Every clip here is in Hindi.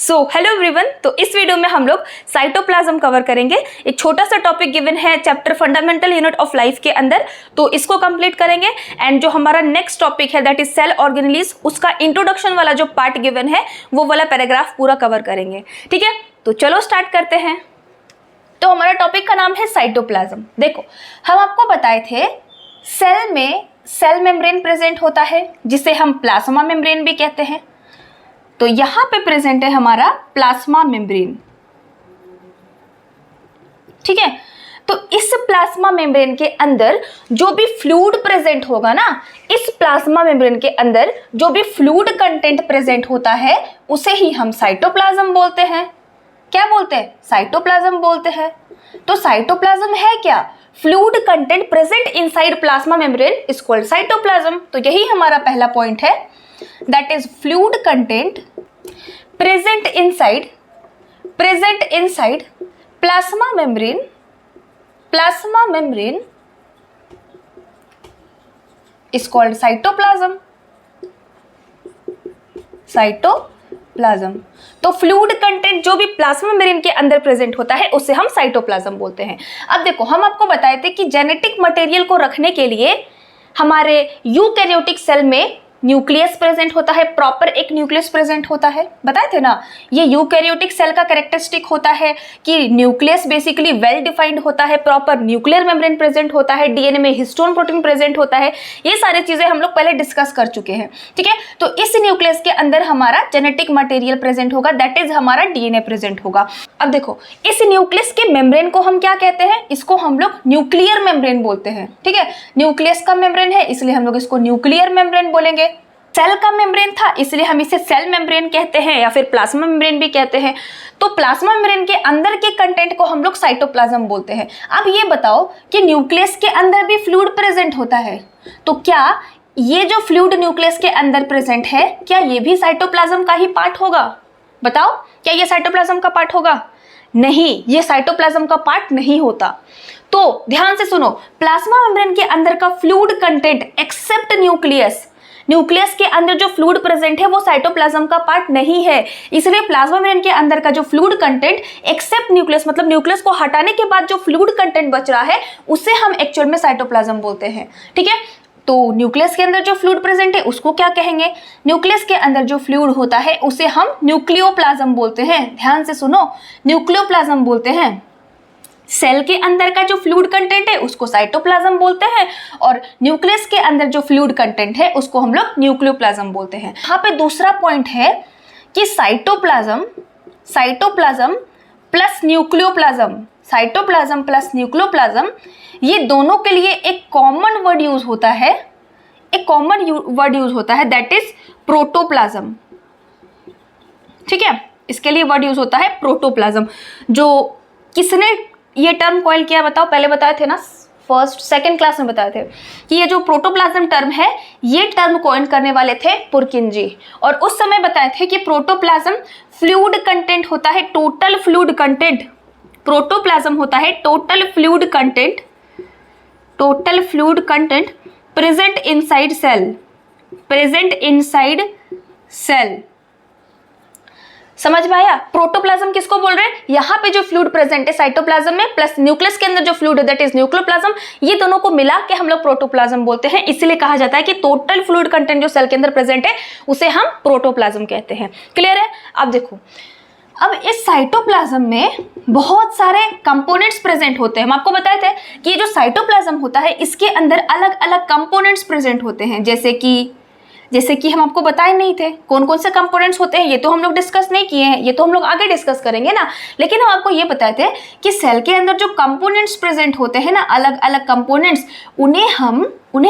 सो हेलो एवरीवन, तो इस वीडियो में हम लोग साइटोप्लाज्म कवर करेंगे। एक छोटा सा टॉपिक गिवन है chapter fundamental unit of life के अंदर, तो इसको कंप्लीट करेंगे। एंड जो हमारा नेक्स्ट टॉपिक है दैट इज सेल ऑर्गेनेलिज, उसका इंट्रोडक्शन वाला जो पार्ट गिवन है वो वाला पैराग्राफ पूरा कवर करेंगे। ठीक है, तो चलो स्टार्ट करते हैं। तो हमारा टॉपिक का नाम है साइटोप्लाज्म। देखो, हम आपको बताए थे सेल में सेल मेम्ब्रेन प्रेजेंट होता है जिसे हम प्लाज्मा मेम्ब्रेन भी कहते हैं। तो यहां पे प्रेजेंट है हमारा प्लाज्मा मेम्ब्रेन। ठीक है, तो इस प्लाज्मा मेम्ब्रेन के अंदर जो भी फ्लूइड प्रेजेंट होगा ना, इस प्लाज्मा मेम्ब्रेन के अंदर जो भी फ्लूइड कंटेंट प्रेजेंट होता है उसे ही हम साइटोप्लाज्म बोलते हैं। क्या बोलते हैं? साइटोप्लाज्म बोलते हैं। तो साइटोप्लाज्म है क्या? Fluid content present inside plasma membrane is called cytoplasm. तो यही हमारा पहला पॉइंट है, that is fluid content present inside plasma membrane is called cytoplasm। तो फ्लूइड कंटेंट जो भी प्लाज्मा मेम्ब्रेन के अंदर प्रेजेंट होता है उसे हम साइटोप्लाज्म बोलते हैं। अब देखो, हम आपको बताए थे कि जेनेटिक मटेरियल को रखने के लिए हमारे यूकैरियोटिक सेल में न्यूक्लियस प्रेजेंट होता है, प्रॉपर एक न्यूक्लियस प्रेजेंट होता है। बताए थे ना, ये यूकैरियोटिक सेल का कैरेक्टरिस्टिक होता है कि न्यूक्लियस बेसिकली वेल डिफाइंड होता है, प्रॉपर न्यूक्लियर मेम्ब्रेन प्रेजेंट होता है, डीएनए में हिस्टोन प्रोटीन प्रेजेंट होता है। ये सारी चीजें हम लोग पहले डिस्कस कर चुके हैं। ठीक है, तो इस न्यूक्लियस के अंदर हमारा जेनेटिक मटेरियल प्रेजेंट होगा, दैट इज हमारा डीएनए प्रेजेंट होगा। अब देखो, इस न्यूक्लियस के मेम्ब्रेन को हम क्या कहते हैं? इसको हम लोग न्यूक्लियर मेम्ब्रेन बोलते हैं। ठीक है, न्यूक्लियस का मेम्ब्रेन है इसलिए हम लोग इसको न्यूक्लियर मेम्ब्रेन बोलेंगे। सेल का मेम्ब्रेन था इसलिए हम इसे सेल मेम्ब्रेन कहते हैं या फिर प्लाज्मा मेम्ब्रेन भी कहते हैं। तो प्लाज्मा मेम्ब्रेन के अंदर के कंटेंट को हम लोग साइटोप्लाज्म बोलते हैं। अब ये बताओ कि न्यूक्लियस के अंदर भी फ्लूइड प्रेजेंट होता है, तो क्या ये जो फ्लूइड न्यूक्लियस के अंदर प्रेजेंट है क्या ये भी साइटोप्लाज्म का ही पार्ट होगा? बताओ, क्या ये साइटोप्लाज्म का पार्ट होगा? नहीं, ये साइटोप्लाज्म का पार्ट नहीं होता। तो ध्यान से सुनो, प्लाज्मा मेम्ब्रेन के अंदर का फ्लूइड कंटेंट एक्सेप्ट न्यूक्लियस के अंदर जो फ्लूइड प्रेजेंट है वो साइटोप्लाज्म का पार्ट नहीं है। इसलिए प्लाज्मा मेम्ब्रेन के अंदर का जो फ्लूइड कंटेंट एक्सेप्ट न्यूक्लियस, मतलब न्यूक्लियस को हटाने के बाद जो फ्लूइड कंटेंट बच रहा है उसे हम एक्चुअल में साइटोप्लाज्म बोलते हैं। ठीक है, तो न्यूक्लियस के अंदर जो फ्लूइड प्रेजेंट है उसको क्या कहेंगे? न्यूक्लियस के अंदर जो फ्लूइड होता है उसे हम न्यूक्लियोप्लाज्म बोलते हैं। ध्यान से सुनो, न्यूक्लियोप्लाज्म बोलते हैं। सेल के अंदर का जो फ्लूइड कंटेंट है उसको साइटोप्लाज्म बोलते हैं और न्यूक्लियस के अंदर जो फ्लूइड कंटेंट है उसको हम लोग न्यूक्लियोप्लाज्म बोलते हैं। यहाँ पे दूसरा पॉइंट है कि साइटोप्लाज्म प्लस न्यूक्लियोप्लाज्म, ये दोनों के लिए एक कॉमन वर्ड यूज होता है, दैट इज प्रोटोप्लाज्म। ठीक है, इसके लिए वर्ड यूज होता है प्रोटोप्लाज्म। जो किसने ये टर्म कॉइन किया बताओ? पहले बताए थे ना, सेकंड क्लास में बताए थे कि ये जो प्रोटोप्लाज्म टर्म है ये टर्म कॉइन करने वाले थे पुरकिंजी। और उस समय बताए थे कि प्रोटोप्लाज्म फ्लूइड कंटेंट होता है, टोटल फ्लूइड कंटेंट। प्रोटोप्लाज्म होता है total fluid content present inside cell. समझ में आया? प्रोटोप्लाज्म किसको बोल रहे हैं? यहाँ पे जो फ्लूइड प्रेजेंट है साइटोप्लाज्म में प्लस न्यूक्लियस के अंदर जो फ्लूइड है दैट इज न्यूक्लियोप्लाज्म, ये दोनों को मिला के हम लोग प्रोटोप्लाज्म बोलते हैं। इसीलिए कहा जाता है कि टोटल फ्लूइड कंटेंट जो सेल के अंदर प्रेजेंट है उसे हम प्रोटोप्लाज्म कहते हैं। क्लियर है? अब देखो, अब इस साइटोप्लाज्म में बहुत सारे कंपोनेंट्स प्रेजेंट होते हैं। हम आपको बताए थे कि ये जो साइटोप्लाज्म होता है इसके अंदर अलग अलग कंपोनेंट्स प्रेजेंट होते हैं, जैसे कि हम आपको बताए नहीं थे कौन कौन से कंपोनेंट्स होते हैं, ये तो हम लोग डिस्कस नहीं किए हैं, ये तो हम लोग आगे डिस्कस करेंगे ना। लेकिन हम आपको ये बताए थे कि सेल के अंदर जो कंपोनेंट्स प्रेजेंट होते हैं ना, अलग अलग कंपोनेंट्स, उन्हें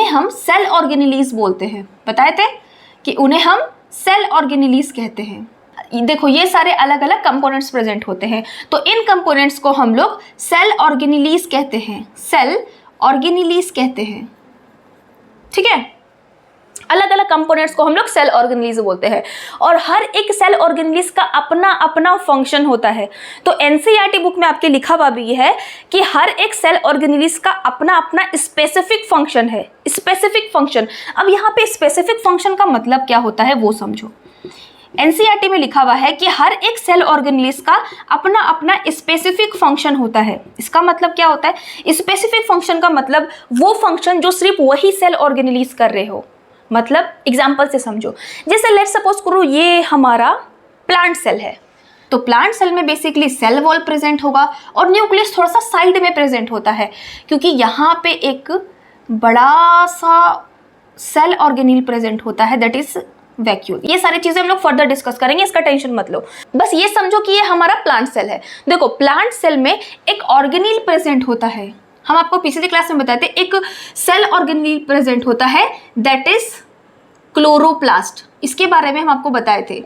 हम सेल ऑर्गेनेलिज बोलते हैं। बताए थे कि उन्हें हम सेल ऑर्गेनेलिज कहते हैं। देखो, ये सारे अलग अलग कंपोनेंट्स प्रेजेंट होते हैं, तो इन कंपोनेंट्स को हम लोग सेल ऑर्गेनेलिज कहते हैं। ठीक है, अलग अलग कंपोनेंट्स को हम लोग सेल ऑर्गेनेलिज बोलते हैं और हर एक सेल ऑर्गेनेलिज का अपना अपना फंक्शन होता है। तो एनसीईआरटी बुक में आपके लिखा हुआ भी है कि हर एक सेल ऑर्गेनेलिज का अपना अपना स्पेसिफिक फंक्शन है। स्पेसिफिक फंक्शन, अब यहाँ पे स्पेसिफिक फंक्शन का मतलब क्या होता है वो समझो। एनसीईआरटी में लिखा हुआ है कि हर एक सेल ऑर्गेनेल्स का अपना अपना स्पेसिफिक फंक्शन होता है। इसका मतलब क्या होता है? स्पेसिफिक फंक्शन का मतलब वो फंक्शन जो सिर्फ वही सेल ऑर्गेनेल्स कर रहे हो। मतलब एग्जांपल से समझो, जैसे लेट्स सपोज करो ये हमारा प्लांट सेल है, तो प्लांट सेल में बेसिकली सेल वॉल प्रेजेंट होगा और न्यूक्लियस थोड़ा सा साइड में प्रेजेंट होता है, क्योंकि यहाँ पे एक बड़ा सा सेल ऑर्गेनेल प्रेजेंट होता है, दैट इज वैक्यूल। ये सारी चीजें हम लोग फर्दर डिस्कस करेंगे, इसका टेंशन मत लो। बस ये समझो कि ये हमारा प्लांट सेल है। देखो प्लांट सेल में एक ऑर्गेनेल प्रेजेंट होता है, हम आपको पिछली क्लास में बताए थे, एक सेल ऑर्गेनेल प्रेजेंट होता है दैट इज क्लोरोप्लास्ट। इसके बारे में हम आपको बताए थे,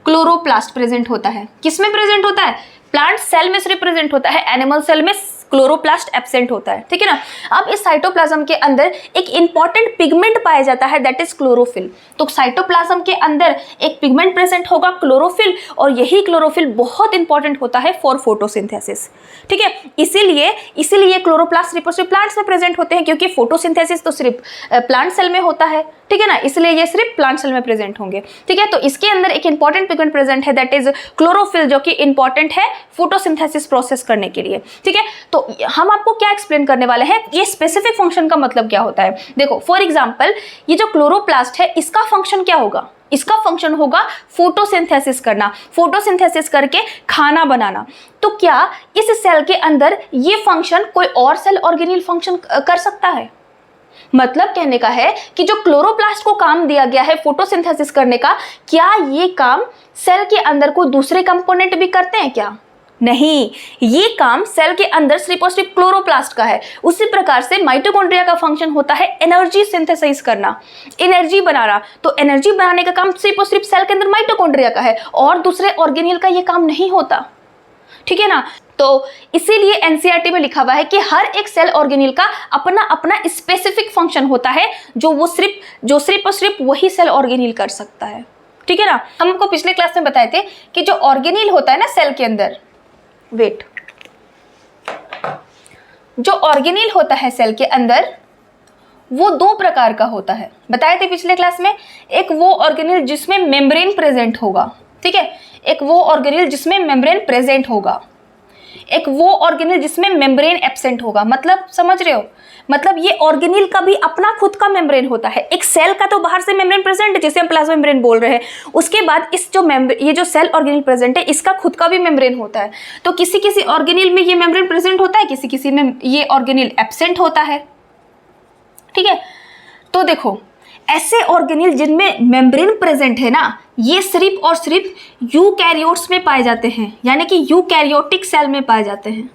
क्लोरोप्लास्ट प्रेजेंट होता है। किसमें प्रेजेंट होता है? प्लांट सेल में सिर्फ प्रेजेंट होता है, एनिमल सेल में क्लोरोप्लास्ट एब्सेंट होता है, ठीक है ना। अब इस साइटोप्लाज्म के अंदर एक इंपॉर्टेंट पिगमेंट पाया जाता है दैट इज क्लोरोफिल। तो साइटोप्लाज्म के अंदर एक पिगमेंट प्रेजेंट होगा क्लोरोफिल, और यही क्लोरोफिल बहुत इंपॉर्टेंट होता है फॉर फोटोसिंथेसिस, ठीक है। इसीलिए क्लोरोप्लास्ट सिर्फ प्लांट्स में प्रेजेंट होते हैं, क्योंकि फोटोसिंथेसिस तो सिर्फ प्लांट सेल में होता है, ठीक है ना, इसलिए ये सिर्फ प्लांट सेल में प्रेजेंट होंगे, ठीक है। तो इसके अंदर एक इंपॉर्टेंट पिगमेंट प्रेजेंट है दैट इज क्लोरोफिल, जो कि इंपॉर्टेंट है फोटोसिंथेसिस प्रोसेस करने के लिए, ठीक है। तो हम आपको क्या एक्सप्लेन करने वाले हैं, ये स्पेसिफिक फंक्शन का मतलब क्या होता है। देखो फॉर एग्जांपल ये जो क्लोरोप्लास्ट है, इसका फंक्शन क्या होगा? इसका फंक्शन होगा फोटोसिंथेसिस करना, फोटोसिंथेसिस करके खाना बनाना। तो क्या इस सेल के अंदर ये फंक्शन कोई और सेल ऑर्गेनेल फंक्शन कर सकता है? मतलब कहने का है कि जो क्लोरोप्लास्ट को काम दिया गया है फोटोसिंथेसिस करने का, क्या ये काम सेल के अंदर कोई दूसरे कंपोनेंट भी करते हैं क्या? नहीं, ये काम सेल के अंदर सिर्फ और सिर्फ क्लोरोप्लास्ट का है। उसी प्रकार से माइटोकॉन्ड्रिया का फंक्शन होता है एनर्जी सिंथेसाइज करना, एनर्जी बनाना। तो एनर्जी बनाने का काम सिर्फ और सिर्फ सेल के अंदर माइटोकॉन्ड्रिया का है, और दूसरे ऑर्गेनेल का ये काम नहीं होता, ठीक है ना। तो इसीलिए एनसीईआरटी में लिखा हुआ है कि हर एक सेल ऑर्गेनेल का अपना अपना स्पेसिफिक फंक्शन होता है, जो सिर्फ और सिर्फ वही सेल ऑर्गेनेल कर सकता है, ठीक है ना। हम आपको पिछले क्लास में बताए थे कि जो ऑर्गेनेल होता है ना सेल के अंदर, जो ऑर्गेनेल होता है सेल के अंदर, वो दो प्रकार का होता है, बताए थे पिछले क्लास में। एक वो ऑर्गेनेल जिसमें मेम्ब्रेन प्रेजेंट होगा, ठीक है, एक वो ऑर्गेनेल जिसमें मेम्ब्रेन प्रेजेंट होगा, एक वो ऑर्गेनेल जिसमें मेम्ब्रेन एब्सेंट होगा। मतलब समझ रहे हो, मतलब ये ऑर्गेनेल का भी अपना खुद का मेम्ब्रेन होता है। एक सेल का तो बाहर से मेम्ब्रेन प्रेजेंट है, जिसे हम प्लाज्मा मेम्ब्रेन बोल रहे हैं, उसके बाद ये जो सेल ऑर्गेनेल प्रेजेंट है, इसका खुद का भी मेम्ब्रेन होता है। तो किसी किसी ऑर्गेनेल में ये मेम्ब्रेन प्रेजेंट होता है, किसी किसी में ये ऑर्गेनेल एब्सेंट होता है, ठीक है। तो देखो ऐसे ऑर्गेनेल जिनमें मेम्ब्रेन प्रेजेंट है ना, ये सिर्फ और सिर्फ यूकैरियोट्स में पाए जाते हैं, यानी कि यूकैरियोटिक सेल में पाए जाते हैं।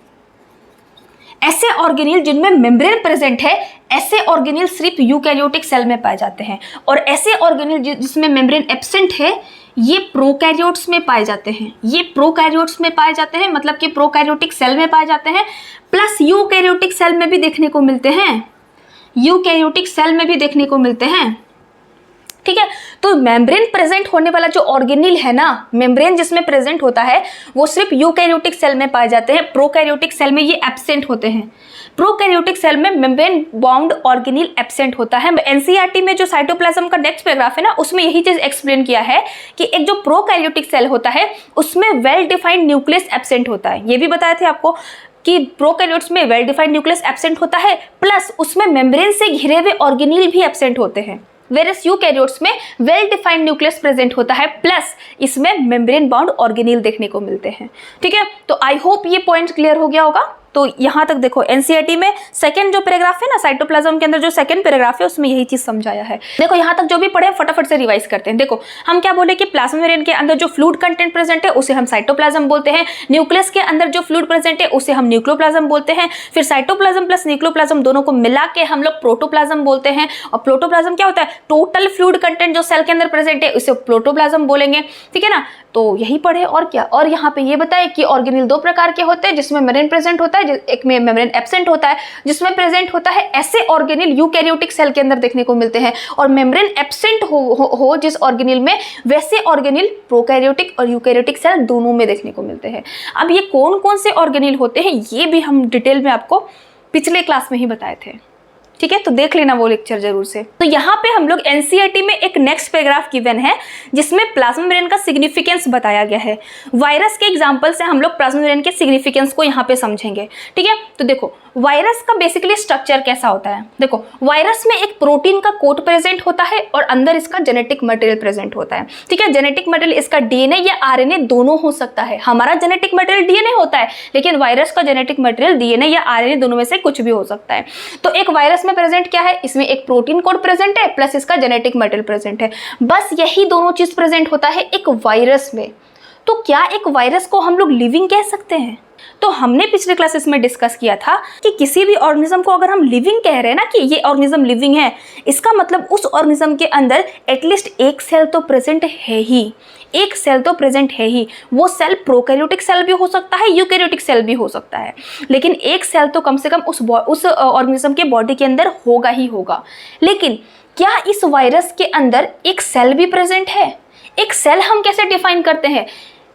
ऐसे ऑर्गेनेल जिनमें मेम्ब्रेन प्रेजेंट है, ऐसे ऑर्गेनेल सिर्फ यूकैरियोटिक सेल में पाए जाते हैं। और ऐसे ऑर्गेनेल जिसमें मेम्ब्रेन एब्सेंट है, ये प्रोकैरियोट्स में पाए जाते हैं। ये प्रोकैरियोट्स में पाए जाते हैं, मतलब कि प्रोकैरियोटिक सेल में पाए जाते हैं, प्लस यूकैरियोटिक सेल में भी देखने को मिलते हैं, यूकैरियोटिक सेल में भी देखने को मिलते हैं, ठीक है। तो मेम्ब्रेन प्रेजेंट होने वाला जो ऑर्गेनेल है ना, मेम्ब्रेन जिसमें प्रेजेंट होता है, वो सिर्फ यूकैरियोटिक सेल में पाए जाते हैं, प्रोकैरियोटिक सेल में ये एब्सेंट होते हैं। प्रोकैरियोटिक सेल में मेम्ब्रेन बाउंड ऑर्गेनेल एब्सेंट होता है। एनसीईआरटी में जो साइटोप्लाज्म का नेक्स्ट पैराग्राफ है ना, उसमें यही चीज एक्सप्लेन किया है कि एक जो प्रोकैरियोटिक सेल होता है उसमें वेल डिफाइंड न्यूक्लियस एब्सेंट होता है। ये भी बताए थे आपको कि प्रोकैरियोट्स में वेल डिफाइंड न्यूक्लियस एब्सेंट होता है, प्लस उसमें मेम्ब्रेन से घिरे हुए ऑर्गेनेल भी एब्सेंट होते हैं। वेरस यूकैरियोट्स में वेल डिफाइंड न्यूक्लियस प्रेजेंट होता है, प्लस इसमें मेम्ब्रेन बाउंड ऑर्गेनेल देखने को मिलते हैं, ठीक है। तो आई होप ये पॉइंट क्लियर हो गया होगा। तो यहां तक देखो एनसीईआरटी में सेकंड जो पैराग्राफ है ना, साइटोप्लाज्म के अंदर जो सेकंड पैराग्राफ है, उसमें यही चीज समझाया है। देखो यहां तक जो भी पढ़े फटाफट से रिवाइज करते हैं। देखो हम क्या बोले कि प्लाज्मा मेम्ब्रेन के अंदर जो फ्लूइड कंटेंट प्रेजेंट है उसे हम साइटोप्लाज्म बोलते हैं, न्यूक्लियस के अंदर जो फ्लूइड प्रेजेंट है उसे हम न्यूक्लियोप्लाज्म बोलते हैं, फिर साइटोप्लाज्म प्लस न्यूक्लियोप्लाज्म दोनों को मिला के हम लोग प्रोटोप्लाज्म बोलते हैं। और प्रोटोप्लाज्म क्या होता है? टोटल फ्लूइड कंटेंट जो सेल के अंदर प्रेजेंट है उसे प्रोटोप्लाज्म बोलेंगे, ठीक है ना। तो यही पढ़े और क्या। और यहाँ पे ये बताए कि ऑर्गेनेल दो प्रकार के होते हैं, जिसमें मेम्ब्रेन प्रेजेंट होता है, एक में मेम्ब्रेन एब्सेंट होता है। जिसमें प्रेजेंट होता है ऐसे ऑर्गेनेल यूकैरियोटिक सेल के अंदर देखने को मिलते हैं, और मेम्ब्रेन एब्सेंट हो जिस ऑर्गेनेल में, वैसे ऑर्गेनेल प्रोकैरियोटिक और यूकैरियोटिक सेल दोनों में देखने को मिलते हैं। अब ये कौन कौन से ऑर्गेनेल होते हैं ये भी हम डिटेल में आपको पिछले क्लास में ही बताए थे, ठीक है, तो देख लेना वो लेक्चर जरूर से। तो यहाँ पे हम लोग एनसीईआरटी में एक नेक्स्ट पैराग्राफ गिवन है जिसमें प्लाज्मा मेम्ब्रेन का सिग्निफिकेंस बताया गया है। वायरस के एग्जांपल से हम लोग प्लाज्मा मेम्ब्रेन के सिग्निफिकेंस को यहाँ पे समझेंगे। ठीक है, तो देखो वायरस का बेसिकली स्ट्रक्चर कैसा होता है। देखो वायरस में एक प्रोटीन का कोट प्रेजेंट होता है और अंदर इसका जेनेटिक मटेरियल प्रेजेंट होता है। ठीक है, जेनेटिक मटेरियल इसका डीएनए या आरएनए दोनों हो सकता है। हमारा जेनेटिक मटेरियल डीएनए होता है, लेकिन वायरस का जेनेटिक मटेरियल डीएनए या आरएनए दोनों में से कुछ भी हो सकता है। तो एक वायरस में प्रेजेंट क्या है, इसमें एक प्रोटीन कोड प्रेजेंट है प्लस इसका जेनेटिक मटेरियल प्रेजेंट है। बस यही दोनों चीज प्रेजेंट होता है एक वायरस में। तो क्या एक वायरस को हम लोग लिविंग कह सकते हैं? तो हमने पिछले क्लासेस में डिस्कस किया था कि किसी भी ऑर्गेनिज्म को अगर हम लिविंग कह रहे हैं ना कि ये ऑर्गेनिज्म लिविंग है, इसका मतलब उस ऑर्गेनिज्म के अंदर एटलीस्ट एक सेल तो प्रेजेंट है ही, एक सेल तो प्रेजेंट है ही। वो सेल प्रोकैरियोटिक सेल भी हो सकता है, यूकैरियोटिक सेल भी हो सकता है, लेकिन एक सेल तो कम से कम उस ऑर्गेनिज्म के बॉडी के अंदर होगा ही होगा। लेकिन क्या इस वायरस के अंदर एक सेल भी प्रेजेंट है? एक सेल हम कैसे डिफाइन करते हैं?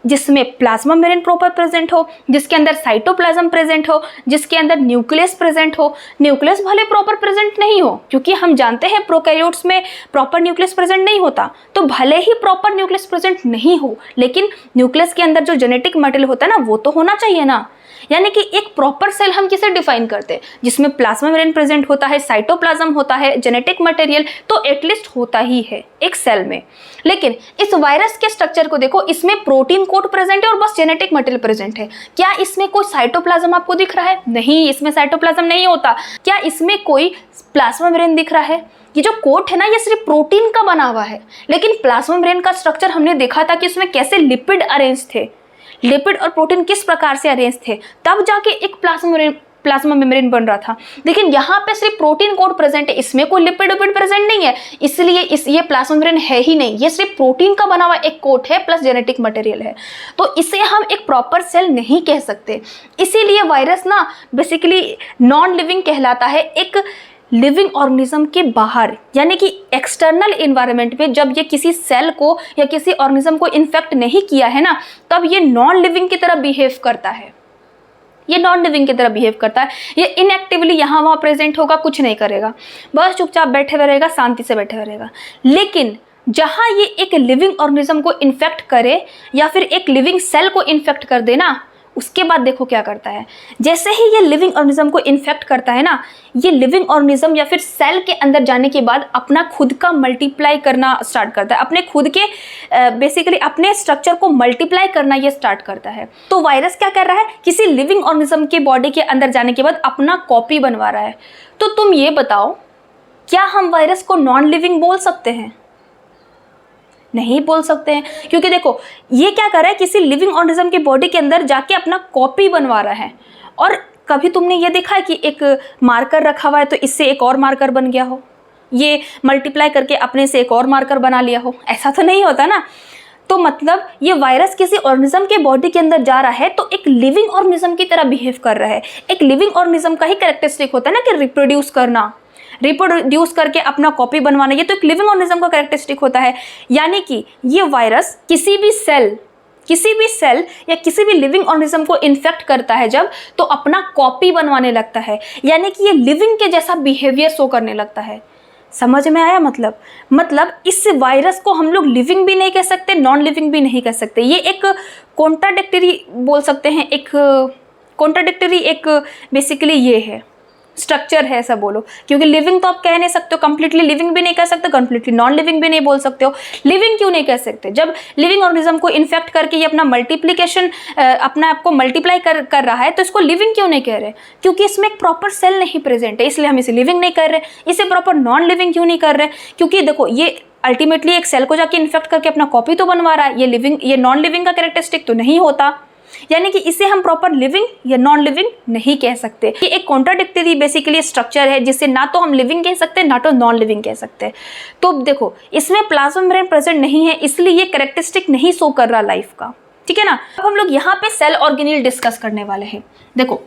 जिसमें प्लाज्मा मेम्ब्रेन प्रॉपर प्रेजेंट हो, जिसके अंदर साइटोप्लाज्म प्रेजेंट हो, जिसके अंदर न्यूक्लियस प्रेजेंट हो। न्यूक्लियस भले प्रॉपर प्रेजेंट नहीं हो, क्योंकि हम जानते हैं प्रोकैरियोट्स में प्रॉपर न्यूक्लियस प्रेजेंट नहीं होता, तो भले ही प्रॉपर न्यूक्लियस प्रेजेंट नहीं हो, लेकिन न्यूक्लियस के अंदर जो जेनेटिक मटेरियल होता है ना, वो तो होना चाहिए ना। यानी कि एक प्रॉपर सेल हम किसे डिफाइन करते हैं? जिसमें प्लाज्मा मेम्ब्रेन प्रेजेंट होता है, साइटोप्लाज्म होता है, जेनेटिक मटेरियल तो एटलीस्ट होता ही है एक सेल में। लेकिन इस वायरस के स्ट्रक्चर को देखो, इसमें प्रोटीन कोड प्रेजेंट है और बस जेनेटिक मटेरियल प्रेजेंट है। क्या इसमें कोई साइटोप्लाज्म आपको दिख रहा है? नहीं, इसमें साइटोप्लाज्म नहीं होता। क्या इसमें कोई प्लाज्मा मेम्ब्रेन दिख रहा है? ये जो कोट है ना, ये सिर्फ प्रोटीन का बना हुआ है। लेकिन प्लाज्मा मेम्ब्रेन का स्ट्रक्चर हमने देखा था कि इसमें कैसे लिपिड अरेंज थे, लिपिड और प्रोटीन किस प्रकार से अरेंज थे, तब जाके एक प्लाज्मा मेम्ब्रेन बन रहा था। लेकिन यहाँ पे सिर्फ प्रोटीन कोड प्रेजेंट है, इसमें कोई लिपिड प्रेजेंट नहीं है, इसलिए ये प्लाज्मा मेम्ब्रेन है ही नहीं। ये सिर्फ प्रोटीन का बना हुआ एक कोट है प्लस जेनेटिक मटेरियल है, तो इसे हम एक प्रॉपर सेल नहीं कह सकते। इसीलिए वायरस ना बेसिकली नॉन लिविंग कहलाता है। एक लिविंग ऑर्गेनिज्म के बाहर, यानी कि एक्सटर्नल इन्वायरमेंट में जब ये किसी सेल को या किसी ऑर्गेनिज्म को इन्फेक्ट नहीं किया है ना, तब ये नॉन लिविंग की तरह बिहेव करता है। ये नॉन लिविंग की तरह बिहेव करता है। ये इनएक्टिवली यहाँ वहाँ प्रेजेंट होगा, कुछ नहीं करेगा, बस चुपचाप बैठे हुए रहेगा, शांति से बैठे हुए रहेगा। लेकिन जहाँ ये एक लिविंग ऑर्गेनिज्म को इन्फेक्ट करे या फिर एक लिविंग सेल को इन्फेक्ट कर दे ना, उसके बाद देखो क्या करता है। जैसे ही ये लिविंग ऑर्गेनिज्म को इन्फेक्ट करता है ना, ये लिविंग ऑर्गेनिज्म या फिर सेल के अंदर जाने के बाद अपना खुद का मल्टीप्लाई करना स्टार्ट करता है, अपने खुद के बेसिकली अपने स्ट्रक्चर को मल्टीप्लाई करना ये स्टार्ट करता है। तो वायरस क्या कर रहा है? किसी लिविंग ऑर्गेनिज्म के बॉडी के अंदर जाने के बाद अपना कॉपी बनवा रहा है। तो तुम ये बताओ, क्या हम वायरस को नॉन लिविंग बोल सकते हैं? नहीं बोल सकते हैं, क्योंकि देखो ये क्या कर रहा है, किसी लिविंग ऑर्गेनिज्म के बॉडी के अंदर जाके अपना कॉपी बनवा रहा है। और कभी तुमने ये देखा है कि एक मार्कर रखा हुआ है तो इससे एक और मार्कर बन गया हो, ये मल्टीप्लाई करके अपने से एक और मार्कर बना लिया हो? ऐसा तो नहीं होता ना। तो मतलब ये वायरस किसी ऑर्गेनिज्म के बॉडी के अंदर जा रहा है तो एक लिविंग ऑर्गेनिज्म की तरह बिहेव कर रहा है। एक लिविंग ऑर्गेनिज्म का ही कैरेक्टरिस्टिक होता है ना कि रिप्रोड्यूस करना, रिप्रोड्यूस करके अपना कॉपी बनवाना, ये तो एक लिविंग ऑर्गेनिज्म का कैरेक्टरिस्टिक होता है। यानी कि ये वायरस किसी भी सेल या किसी भी लिविंग ऑर्गेनिज्म को इन्फेक्ट करता है जब, तो अपना कॉपी बनवाने लगता है, यानी कि ये लिविंग के जैसा बिहेवियर शो करने लगता है। समझ में आया? मतलब इस वायरस को हम लोग लिविंग भी नहीं कह सकते, नॉन लिविंग भी नहीं कह सकते। ये एक कॉन्ट्राडिक्टरी बोल सकते हैं, एक कॉन्ट्राडिक्टरी एक बेसिकली ये है स्ट्रक्चर है, ऐसा बोलो। क्योंकि लिविंग तो आप कह नहीं सकते हो, कंप्लीटली लिविंग भी नहीं कह सकते, कंप्लीटली नॉन लिविंग भी नहीं बोल सकते हो। लिविंग क्यों नहीं कह सकते? जब लिविंग ऑर्गेनिज्म को इन्फेक्ट करके ये अपना मल्टीप्लिकेशन, अपना आपको मल्टीप्लाई कर रहा है, तो इसको लिविंग क्यों नहीं कह रहे? क्योंकि इसमें एक प्रॉपर सेल नहीं प्रेजेंट है, इसलिए हम इसे लिविंग नहीं कर रहे। इसे प्रॉपर नॉन लिविंग क्यों नहीं कर रहे? क्योंकि देखो ये अल्टीमेटली एक सेल को जाके इन्फेक्ट करके अपना कॉपी तो बनवा रहा है। ये नॉन लिविंग का कैरेक्टरिस्टिक तो नहीं होता, यानी कि इसे हम प्रॉपर लिविंग या नॉन लिविंग नहीं कह सकते। ये एक कॉन्ट्राडिक्टरी बेसिकली स्ट्रक्चर है, जिससे ना तो हम लिविंग कह सकते ना तो नॉन लिविंग कह सकते। तो देखो इसमें प्लाज्मा मेम्ब्रेन प्रेजेंट नहीं है, इसलिए ये कैरेक्टरिस्टिक नहीं शो कर रहा लाइफ का, ठीक है ना। अब हम लोग यहाँ पे सेल ऑर्गेनेल डिस्कस करने वाले हैं। देखो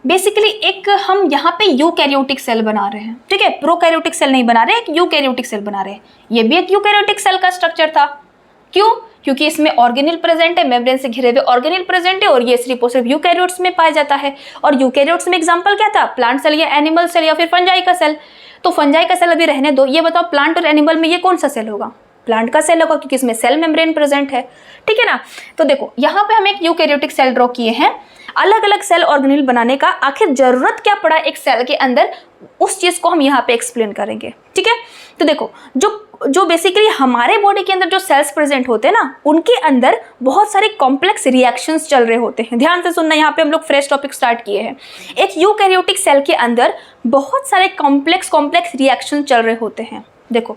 बेसिकली एक हम यहाँ पे यूकैरियोटिक सेल बना रहे हैं, ठीक है, प्रोकैरियोटिक सेल नहीं बना रहे, एक यूकैरियोटिक सेल बना रहे हैं। ये भी एक यूकैरियोटिक सेल का स्ट्रक्चर था। क्यों? क्योंकि इसमें ऑर्गेनिल प्रेजेंट है, मेम्ब्रेन से घिरे हुए ऑर्गेनिल प्रेजेंट है, और ये सिर्फ यूकैरियोट्स में पाया जाता है। और यूकैरियोट्स में एग्जांपल क्या था? प्लांट सेल या एनिमल सेल या फिर फंजाई का सेल। तो फंजाई का सेल अभी रहने दो, ये बताओ प्लांट और एनिमल में ये कौन सा सेल होगा? प्लांट का सेल होगा, क्योंकि इसमें सेल मेम्ब्रेन प्रेजेंट है, ठीक है ना। तो देखो यहाँ पे हम एक यूकैरियोटिक सेल ड्रॉ किए हैं। अलग अलग सेल ऑर्गेनिल बनाने का आखिर जरूरत क्या पड़ा एक सेल के अंदर, उस चीज को हम यहाँ पे एक्सप्लेन करेंगे, ठीक है। तो देखो जो बेसिकली हमारे बॉडी के अंदर जो सेल्स प्रेजेंट होते हैं ना, उनके अंदर बहुत सारे कॉम्प्लेक्स रिएक्शंस चल रहे होते हैं। ध्यान से सुनना, यहाँ पे हम लोग फ्रेश टॉपिक स्टार्ट किए हैं। एक यूकैरियोटिक सेल के अंदर बहुत सारे कॉम्प्लेक्स रिएक्शन चल रहे होते हैं। देखो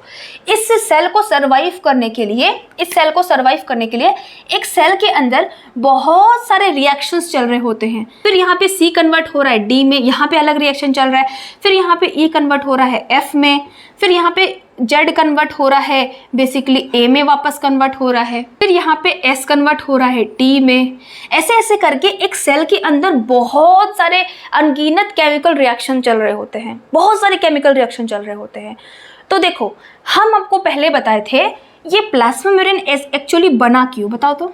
इस सेल को सरवाइव करने के लिए एक सेल के अंदर बहुत सारे रिएक्शंस चल रहे होते हैं। फिर यहाँ पे C कन्वर्ट हो रहा है D में, यहाँ पे अलग रिएक्शन चल रहा है। फिर यहाँ पे E कन्वर्ट हो रहा है F में, फिर यहाँ पे Z कन्वर्ट हो रहा है बेसिकली A में वापस कन्वर्ट हो रहा है। फिर यहाँ पे S कन्वर्ट हो रहा है T में। ऐसे ऐसे करके एक सेल के अंदर बहुत सारे अनगिनत केमिकल रिएक्शन चल रहे होते हैं, बहुत सारे केमिकल रिएक्शन चल रहे होते हैं। तो देखो हम आपको पहले बताए थे ये प्लाज्मा मेम्ब्रेन एक्चुअली बना क्यों, बताओ तो।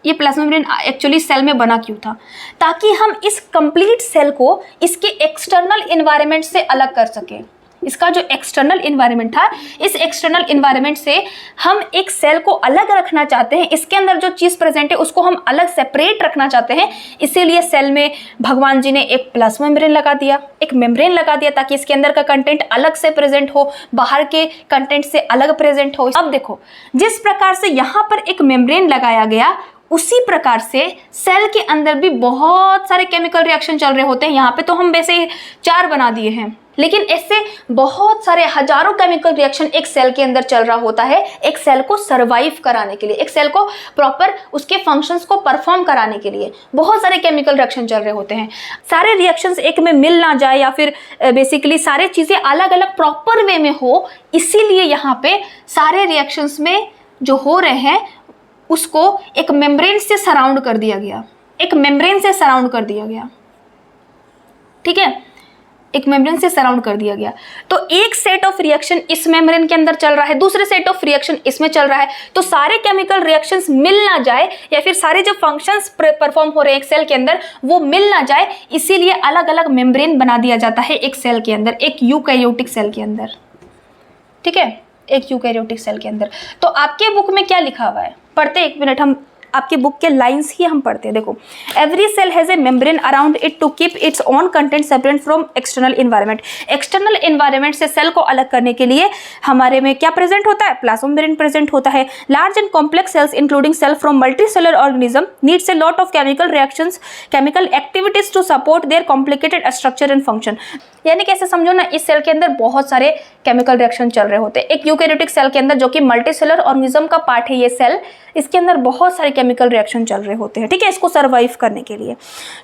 ये प्लाज्मा मेम्ब्रेन एक्चुअली सेल में बना क्यों था? ताकि हम इस कंप्लीट सेल को इसके एक्सटर्नल एनवायरनमेंट से अलग कर सकें। इसका जो एक्सटर्नल एनवायरनमेंट था, इस एक्सटर्नल एनवायरनमेंट से हम एक सेल को अलग रखना चाहते हैं। इसके अंदर जो चीज़ प्रेजेंट है उसको हम अलग सेपरेट रखना चाहते हैं। इसीलिए सेल में भगवान जी ने एक प्लाज्मा मेम्ब्रेन लगा दिया, एक मेम्ब्रेन लगा दिया, ताकि इसके अंदर का कंटेंट अलग से प्रेजेंट हो, बाहर के कंटेंट से अलग प्रेजेंट हो। अब देखो जिस प्रकार से यहाँ पर एक मेम्ब्रेन लगाया गया, उसी प्रकार से सेल के अंदर भी बहुत सारे केमिकल रिएक्शन चल रहे होते हैं। यहाँ पे तो हम वैसे 4 बना दिए हैं, लेकिन ऐसे बहुत सारे हजारों केमिकल रिएक्शन एक सेल के अंदर चल रहा होता है, एक सेल को सरवाइव कराने के लिए, एक सेल को प्रॉपर उसके फंक्शंस को परफॉर्म कराने के लिए बहुत सारे केमिकल रिएक्शन चल रहे होते हैं। सारे रिएक्शंस एक में मिल ना जाए, या फिर बेसिकली सारे चीज़ें अलग अलग प्रॉपर वे में हो, इसीलिए यहाँ पे सारे रिएक्शंस में जो हो रहे हैं उसको एक मेम्ब्रेन से सराउंड कर दिया गया, एक मेम्ब्रेन से सराउंड कर दिया गया, ठीक है, एक मेम्ब्रेन से सराउंड कर दिया गया। तो एक सेट ऑफ रिएक्शन इस मेम्ब्रेन के अंदर चल रहा है, दूसरे सेट ऑफ रिएक्शन इसमें चल रहा है। तो सारे केमिकल रिएक्शंस मिल ना जाए, या फिर सारे जो फंक्शंस परफॉर्म हो रहे हैं एक सेल के अंदर वो मिल ना जाए, इसीलिए अलग अलग मेम्ब्रेन बना दिया जाता है एक सेल के अंदर, एक यूकैरियोटिक सेल के अंदर, ठीक है, एक यूकैरियोटिक सेल के अंदर। तो आपके बुक में क्या लिखा हुआ है, पढ़ते, एक मिनट, हम आपके बुक के लाइंस ही हम पढ़ते हैं। देखो, every cell has a membrane around it to keep its own content separate from external environment. External environment से सेल को अलग करने के लिए हमारे में क्या प्रेजेंट होता है? प्लाज्मा मेम्ब्रेन प्रेजेंट होता है। Large and complex cells including cell from multicellular organism needs a lot of chemical reactions, chemical activities to support their complicated structure and function. यानी कैसे समझो ना, इस सेल के अंदर बहुत सारे केमिकल रिएक्शन चल रहे होते हैं। एक यूकैरियोटिक सेल के अंदर जो कि मल्टीसेलुलर ऑर्गेनिज्म का पार्ट है ये सेल, इसके अंदर बहुत सारे केमिकल रिएक्शन चल रहे होते हैं, ठीक है, इसको सर्वाइव करने के लिए।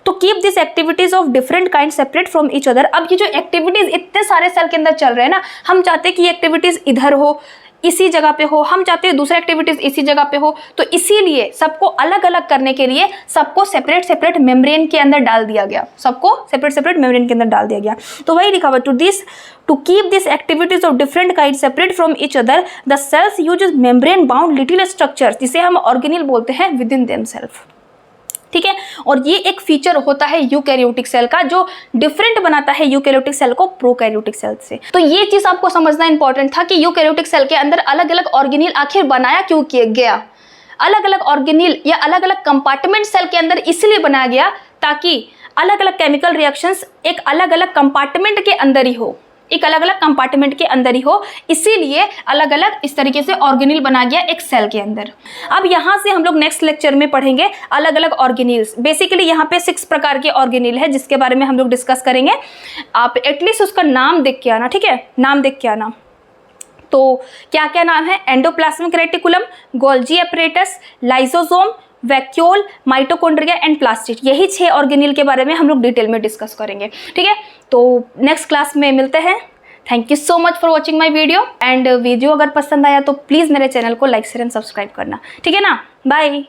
तो keep this activities of different kind separate from each other. अब ये जो एक्टिविटीज इतने सारे सेल के अंदर चल रहे हैं ना, हम चाहते हैं कि ये एक्टिविटीज इधर हो, इसी जगह पे हो, हम चाहते हैं दूसरा एक्टिविटीज इसी जगह पे हो। तो इसीलिए सबको अलग अलग करने के लिए सबको सेपरेट सेपरेट मेम्ब्रेन के अंदर डाल दिया गया, सबको सेपरेट सेपरेट मेम्ब्रेन के अंदर डाल दिया गया। तो वही लिखा हुआ, to keep this activities of different kind separate from each other the cells use membrane bound little structures, जिसे हम ऑर्गेनिल बोलते हैं, विद इन देमसेल्फ, ठीक है। और ये एक फीचर होता है यूकैरियोटिक सेल का जो डिफरेंट बनाता है यूकैरियोटिक सेल को प्रोकैरियोटिक सेल से। तो ये चीज आपको समझना इंपॉर्टेंट था कि यूकैरियोटिक सेल के अंदर अलग अलग ऑर्गेनिल आखिर बनाया क्यों किया गया। अलग अलग ऑर्गेनिल या अलग अलग कंपार्टमेंट सेल के अंदर इसलिए बनाया गया ताकि अलग अलग केमिकल रिएक्शंस एक अलग अलग कंपार्टमेंट के अंदर ही हो, एक अलग अलग कंपार्टमेंट के अंदर ही हो, इसीलिए अलग अलग इस तरीके से ऑर्गेनिल बना गया एक सेल के अंदर। अब यहाँ से हम लोग नेक्स्ट लेक्चर में पढ़ेंगे अलग अलग ऑर्गेनिल्स। बेसिकली यहाँ पे 6 प्रकार के ऑर्गेनिल है जिसके बारे में हम लोग डिस्कस करेंगे। आप एटलीस्ट उसका नाम देख के आना, ठीक है, नाम देख के आना। तो क्या क्या नाम है? Endoplasmic reticulum, Golgi apparatus, lysosome, vacuole, mitochondria and plastid. यही 6 ऑर्गेनिल के बारे में हम लोग डिटेल में डिस्कस करेंगे, ठीक है। तो नेक्स्ट क्लास में मिलते हैं। Thank you so much for watching my video. And video अगर पसंद आया तो प्लीज़ मेरे चैनल को लाइक शेयर एंड सब्सक्राइब करना, ठीक है ना। बाय।